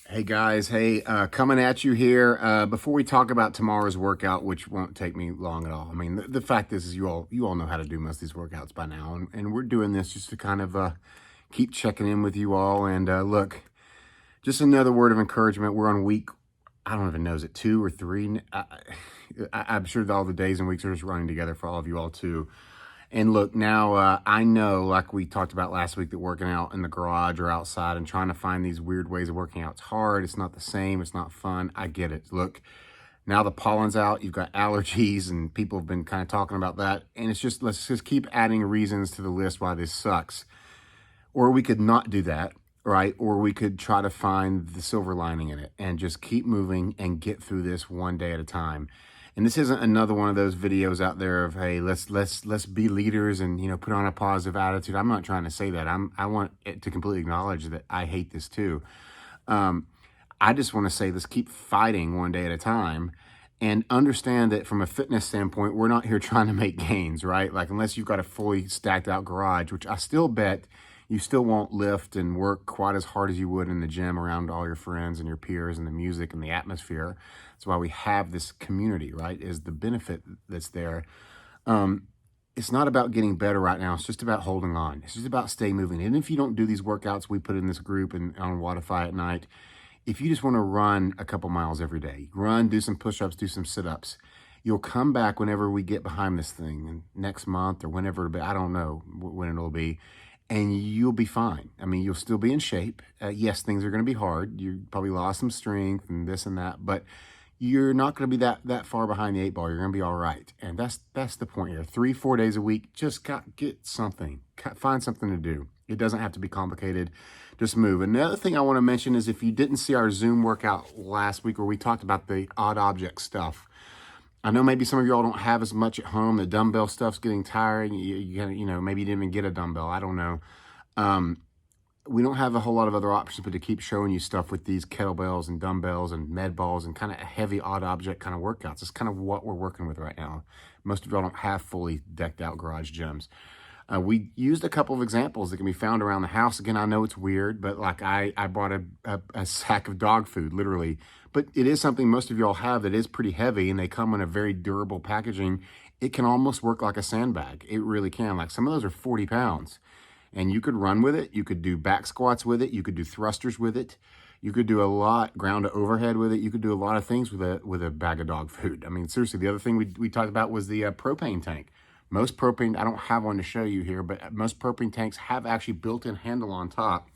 Hey guys, hey, coming at you here. Before we talk about tomorrow's workout, which won't take me long at all. I mean, the fact is you all know how to do most of these workouts by now, and we're doing this just to kind of keep checking in with you all. And look, just another word of encouragement. We're on week, I don't even know, is it 2 or 3? I'm sure all the days and weeks are just running together for all of you all too. And look, now I know, like we talked about last week, that working out in the garage or outside and trying to find these weird ways of working out, it's hard. It's not the same. It's not fun. I get it. Look, now the pollen's out. You've got allergies, and people have been kind of talking about that. And it's just, let's just keep adding reasons to the list why this sucks. Or we could not do that, right? Or we could try to find the silver lining in it and just keep moving and get through this one day at a time. And this isn't another one of those videos out there of, hey, let's be leaders and, put on a positive attitude. I'm not trying to say that. I want it to completely acknowledge that I hate this too. I just want to say, let's keep fighting one day at a time and understand that from a fitness standpoint, we're not here trying to make gains, right? Like, unless you've got a fully stacked out garage, which I still bet you still won't lift and work quite as hard as you would in the gym around all your friends and your peers and the music and the atmosphere. That's why we have this community, right? Is the benefit that's there. It's not about getting better right now. It's just about holding on. It's just about stay moving. And if you don't do these workouts we put in this group and on Wodify at night, if you just want to run a couple miles every day, run, do some push-ups, do some sit-ups, you'll come back whenever we get behind this thing, and next month or whenever it'll be, I don't know when it'll be, and you'll be fine. I mean, you'll still be in shape. Yes, things are going to be hard. You probably lost some strength and this and that, but you're not going to be that far behind the eight ball. You're going to be all right. And that's the point here. 3-4 days a week, just get something. Find something to do. It doesn't have to be complicated. Just move. Another thing I want to mention is, if you didn't see our Zoom workout last week where we talked about the odd object stuff, I know maybe some of y'all don't have as much at home. The dumbbell stuff's getting tiring. Maybe you didn't even get a dumbbell. I don't know. We don't have a whole lot of other options but to keep showing you stuff with these kettlebells and dumbbells and med balls and kind of heavy odd object kind of workouts. It's kind of what we're working with right now. Most of y'all don't have fully decked out garage gyms. We used a couple of examples that can be found around the house. Again, I know it's weird, but like I brought a sack of dog food, literally. But it is something most of y'all have that is pretty heavy, and they come in a very durable packaging. It can almost work like a sandbag. It really can. Like, some of those are 40 pounds. And you could run with it. You could do back squats with it. You could do thrusters with it. You could do a lot, ground to overhead with it. You could do a lot of things with a bag of dog food. I mean, seriously, the other thing we talked about was the propane tank. Most propane, I don't have one to show you here, but most propane tanks have actually built-in handle on top.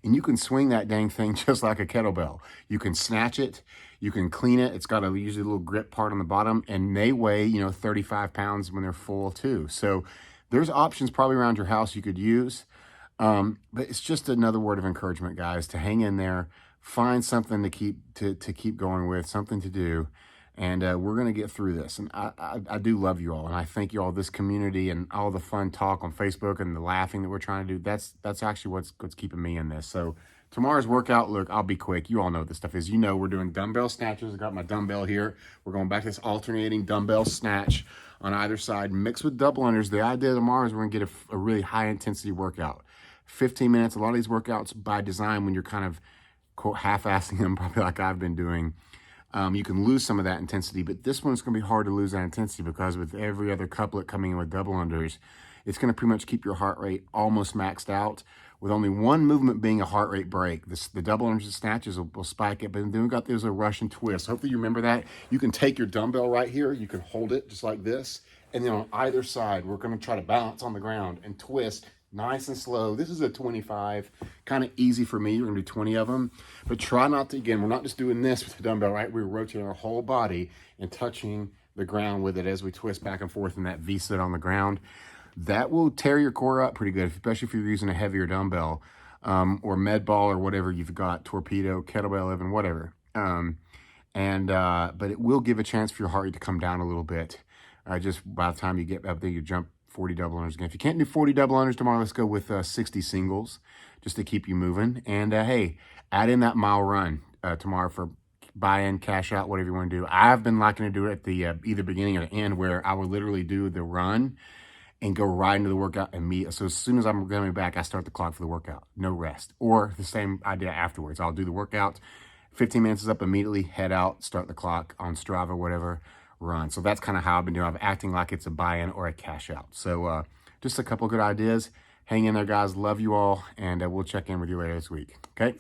And you can swing that dang thing just like a kettlebell. You can snatch it. You can clean it. It's got usually a little grip part on the bottom. And they weigh, 35 pounds when they're full too. So there's options probably around your house you could use. But it's just another word of encouragement, guys, to hang in there, find something to keep going with, something to do. And we're going to get through this. And I do love you all. And I thank you all, this community and all the fun talk on Facebook and the laughing that we're trying to do. That's actually what's keeping me in this. So tomorrow's workout, look, I'll be quick. You all know what this stuff is. We're doing dumbbell snatches. I got my dumbbell here. We're going back to this alternating dumbbell snatch on either side, mixed with double unders. The idea tomorrow is we're going to get a really high intensity workout. 15 minutes. A lot of these workouts by design, when you're kind of, quote, half-assing them, probably like I've been doing, you can lose some of that intensity, but this one's going to be hard to lose that intensity because with every other couplet coming in with double unders, it's going to pretty much keep your heart rate almost maxed out, with only one movement being a heart rate break. The double unders and snatches will spike it, but then we've got those Russian twists. Hopefully you remember that. You can take your dumbbell right here, you can hold it just like this, and then on either side, we're going to try to balance on the ground and twist nice and slow. This is a 25, kind of easy for me. You're gonna do 20 of them, but try not to, again, we're not just doing this with the dumbbell, right? We're rotating our whole body and touching the ground with it as we twist back and forth in that V-sit on the ground. That will tear your core up pretty good, especially if you're using a heavier dumbbell, or med ball or whatever you've got, torpedo, kettlebell, even whatever. But it will give a chance for your heart rate to come down a little bit. Just by the time you get up there, you jump 40 double unders again. If you can't do 40 double unders tomorrow, let's go with 60 singles just to keep you moving. And hey, add in that mile run tomorrow for buy-in, cash out, whatever you want to do. I've been liking to do it at the either beginning or the end, where I will literally do the run and go right into the workout immediately. So as soon as I'm coming back, I start the clock for the workout. No rest. Or the same idea afterwards. I'll do the workout, 15 minutes is up immediately, head out, start the clock on Strava, whatever, run. So that's kind of how I've been doing. I'm acting like it's a buy-in or a cash out. So just a couple good ideas. Hang in there, guys. Love you all, and we'll check in with you later this week. Okay?